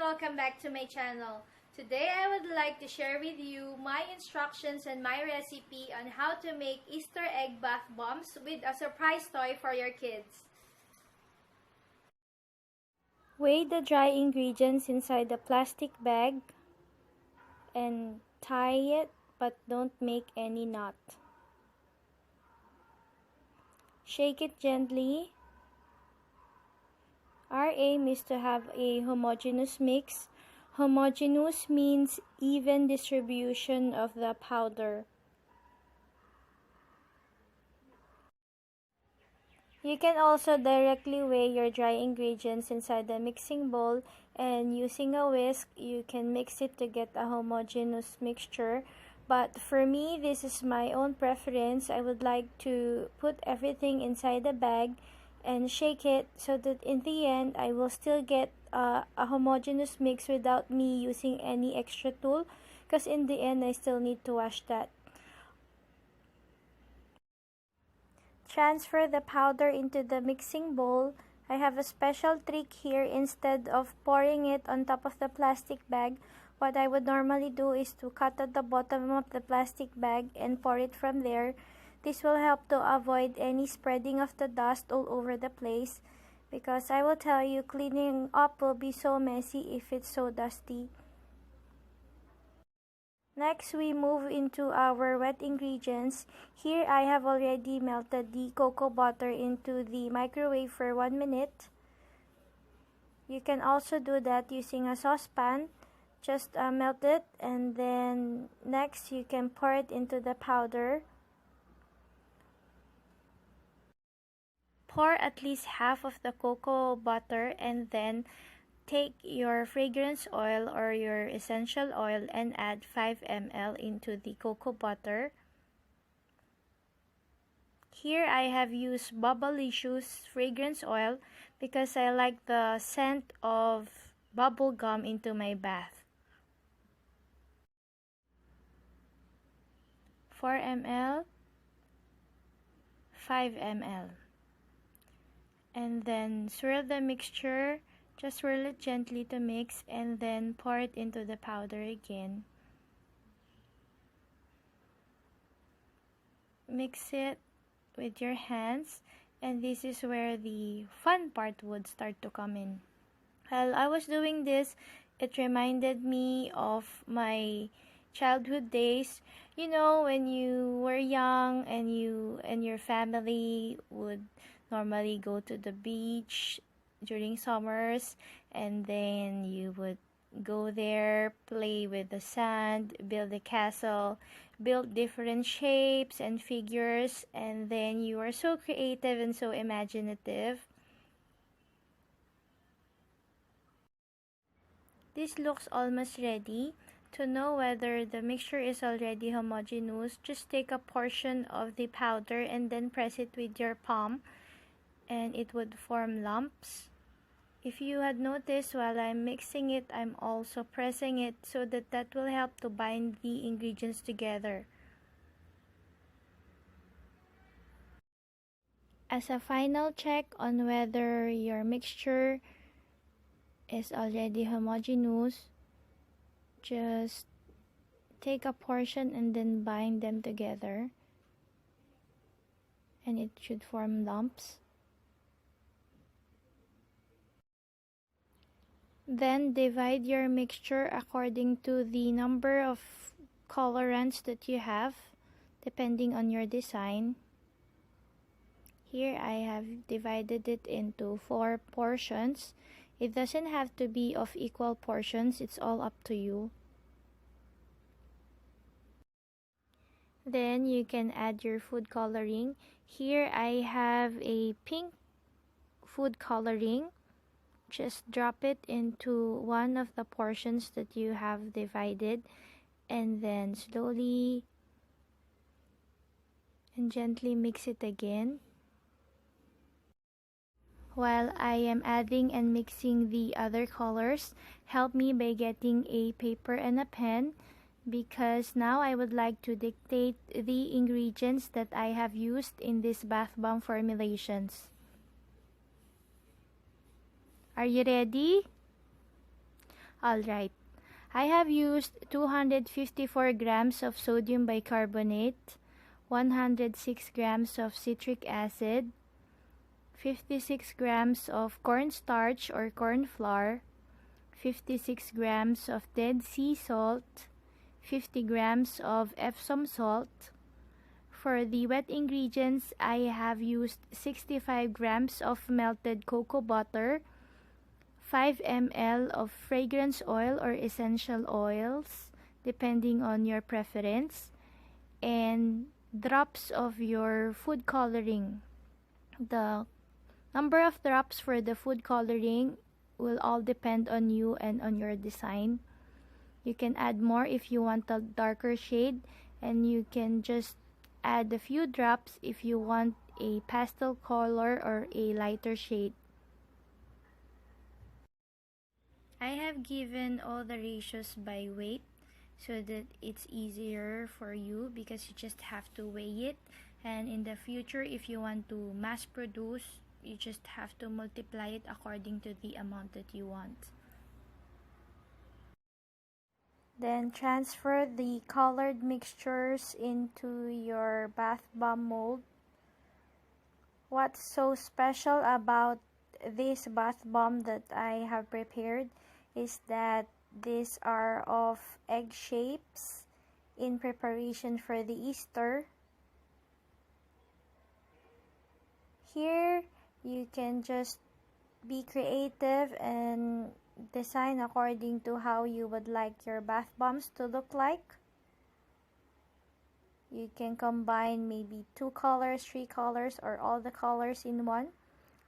welcome back to my channel. Today I would like to share with you my instructions and my recipe on how to make Easter egg bath bombs with a surprise toy for your kids. Weigh the dry ingredients inside the plastic bag and tie it, but don't make any knot. Shake it gently. Our aim is to have a homogeneous mix. Homogeneous means even distribution of the powder. You can also directly weigh your dry ingredients inside the mixing bowl, and using a whisk, you can mix it to get a homogeneous mixture. But for me, this is my own preference. I would like to put everything inside the bag and shake it so that in the end I will still get a homogeneous mix without me using any extra tool, because in the end I still need to wash that. Transfer the powder into the mixing bowl. I have a special trick here. Instead of pouring it on top of the plastic bag, what I would normally do is to cut at the bottom of the plastic bag and pour it from there. This will help to avoid any spreading of the dust all over the place, because I will tell you, cleaning up will be so messy if it's so dusty. Next, we move into our wet ingredients. Here, I have already melted the cocoa butter into the microwave for 1 minute. You can also do that using a saucepan. Just melt it, and then next you can pour it into the powder. Pour at least half of the cocoa butter, and then take your fragrance oil or your essential oil and add 5 ml into the cocoa butter. Here I have used Bubblicious fragrance oil because I like the scent of bubble gum into my bath. 4 ml, 5 ml. And then swirl the mixture. Just swirl it gently to mix, and then pour it into the powder again. Mix it with your hands, and this is where the fun part would start to come in. While I was doing this, it reminded me of my childhood days. You know, when you were young and you and your family would normally go to the beach during summers, and then you would go there, play with the sand, build a castle, build different shapes and figures, and then you are so creative and so imaginative. This looks almost ready. To know whether the mixture is already homogeneous, just take a portion of the powder and then press it with your palm, and it would form lumps. If you had noticed, while I'm mixing it, I'm also pressing it so that will help to bind the ingredients together. As a final check on whether your mixture is already homogeneous, just take a portion and then bind them together, and it should form lumps. Then divide your mixture according to the number of colorants that you have, depending on your design. Here I have divided it into 4 portions. It doesn't have to be of equal portions, it's all up to you. Then you can add your food coloring. Here I have a pink food coloring. Just drop it into one of the portions that you have divided, and then slowly and gently mix it again. While I am adding and mixing the other colors, help me by getting a paper and a pen, because now I would like to dictate the ingredients that I have used in this bath bomb formulations. Are you ready? Alright, I have used 254 grams of sodium bicarbonate, 106 grams of citric acid, 56 grams of cornstarch or corn flour, 56 grams of dead sea salt, 50 grams of Epsom salt. For the wet ingredients, I have used 65 grams of melted cocoa butter, 5 ml of fragrance oil or essential oils, depending on your preference, and drops of your food coloring. The number of drops for the food coloring will all depend on you and on your design. You can add more if you want a darker shade, and you can just add a few drops if you want a pastel color or a lighter shade. I have given all the ratios by weight so that it's easier for you, because you just have to weigh it, and in the future if you want to mass produce, you just have to multiply it according to the amount that you want. Then transfer the colored mixtures into your bath bomb mold. What's so special about this bath bomb that I have prepared is that these are of egg shapes in preparation for the Easter. Here you can just be creative and design according to how you would like your bath bombs to look like. You can combine maybe 2 colors, 3 colors, or all the colors in one.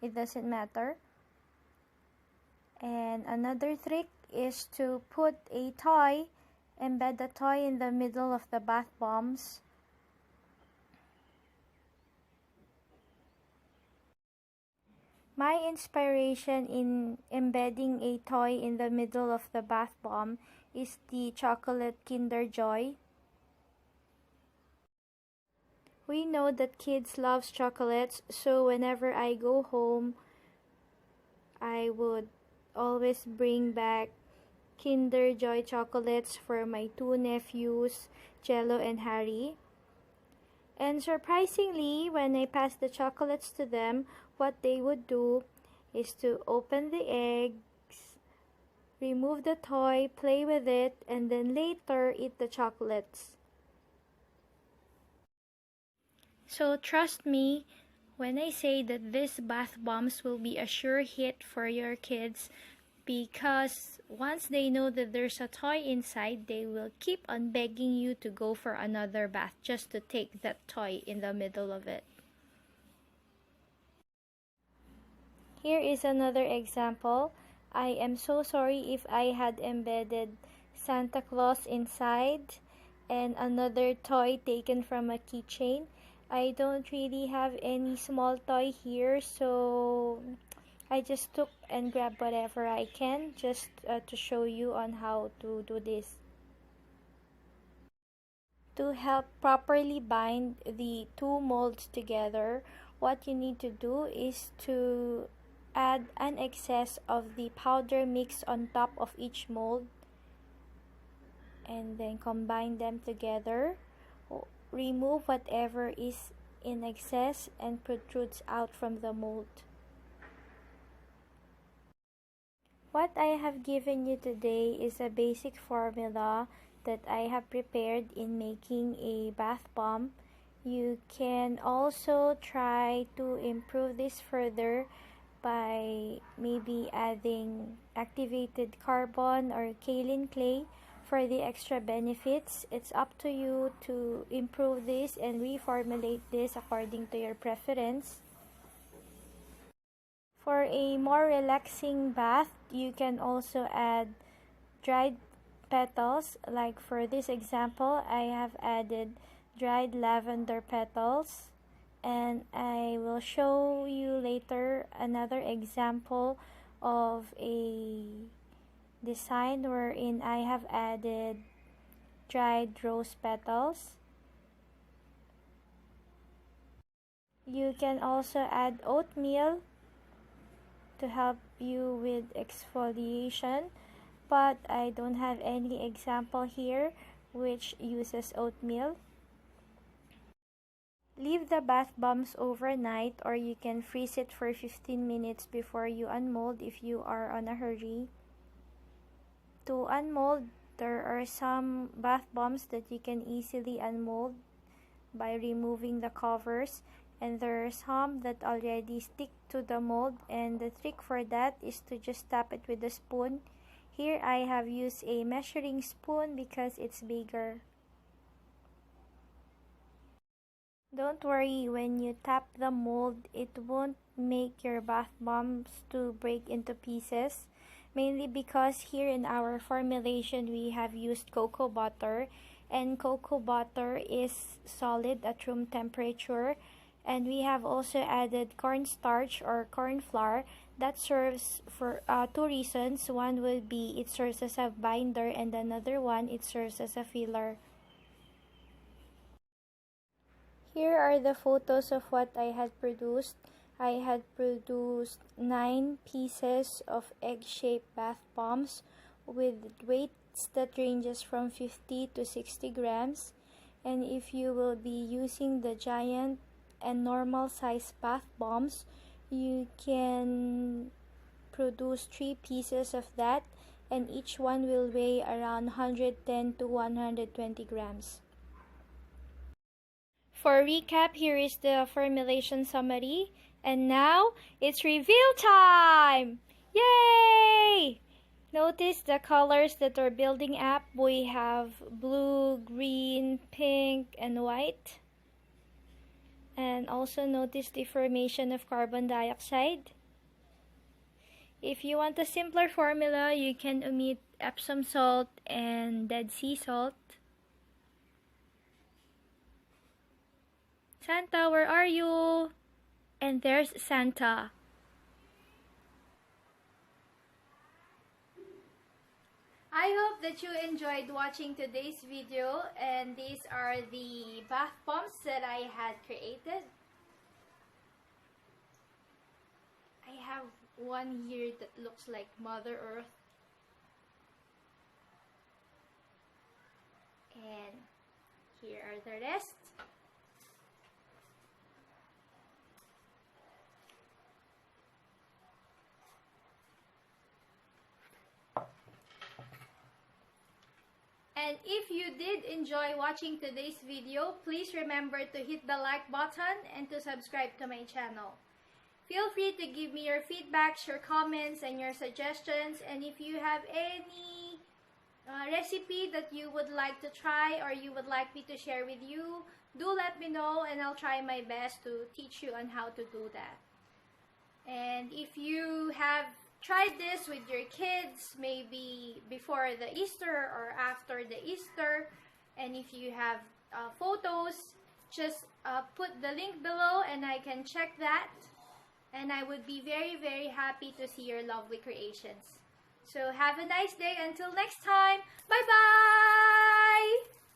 It doesn't matter. And another trick is to put a toy, embed the toy in the middle of the bath bombs. My inspiration in embedding a toy in the middle of the bath bomb is the chocolate Kinder Joy. We know that kids love chocolates, so whenever I go home, I would always bring back Kinder Joy chocolates for my 2 nephews, Jello and Harry. And surprisingly, when I passed the chocolates to them, what they would do is to open the eggs, remove the toy, play with it, and then later eat the chocolates. So trust me when I say that these bath bombs will be a sure hit for your kids, because once they know that there's a toy inside, they will keep on begging you to go for another bath just to take that toy in the middle of it. Here is another example. I am so sorry if I had embedded Santa Claus inside and another toy taken from a keychain. I don't really have any small toy here, so I just took and grabbed whatever I can just to show you on how to do this. To help properly bind the 2 molds together, what you need to do is to add an excess of the powder mix on top of each mold and then combine them together. Remove whatever is in excess and protrudes out from the mold. What I have given you today is a basic formula that I have prepared in making a bath bomb. You can also try to improve this further by maybe adding activated carbon or kaolin clay for the extra benefits. It's up to you to improve this and reformulate this according to your preference. For a more relaxing bath, you can also add dried petals. Like for this example, I have added dried lavender petals, and I will show you later another example of a design wherein I have added dried rose petals. You can also add oatmeal to help you with exfoliation, but I don't have any example here which uses oatmeal. Leave the bath bombs overnight, or you can freeze it for 15 minutes before you unmold if you are on a hurry. To unmold, there are some bath bombs that you can easily unmold by removing the covers, and there are some that already stick to the mold, and the trick for that is to just tap it with a spoon. Here I have used a measuring spoon because it's bigger. Don't worry, when you tap the mold, it won't make your bath bombs to break into pieces. Mainly because here in our formulation, we have used cocoa butter. And cocoa butter is solid at room temperature. And we have also added cornstarch or corn flour. That serves for two reasons. One would be it serves as a binder, and another one, it serves as a filler. Here are the photos of what I had produced. I had produced 9 pieces of egg-shaped bath bombs with weights that ranges from 50 to 60 grams. And if you will be using the giant and normal size bath bombs, you can produce 3 pieces of that, and each one will weigh around 110 to 120 grams. For recap, here is the formulation summary. And now, it's reveal time! Yay! Notice the colors that are building up. We have blue, green, pink, and white. And also notice the formation of carbon dioxide. If you want a simpler formula, you can omit Epsom salt and Dead Sea salt. Santa, where are you? And there's Santa. I hope that you enjoyed watching today's video, and these are the bath bombs that I had created. I have one here that looks like Mother Earth. And here are the rest. And if you did enjoy watching today's video, please remember to hit the like button and to subscribe to my channel. Feel free to give me your feedbacks, your comments, and your suggestions. And if you have any recipe that you would like to try or you would like me to share with you, do let me know, and I'll try my best to teach you on how to do that. And if you have tried this with your kids, maybe before the Easter or after the Easter, and if you have photos, just put the link below and I can check that, and I would be very, very happy to see your lovely creations. So have a nice day. Until next time, bye bye.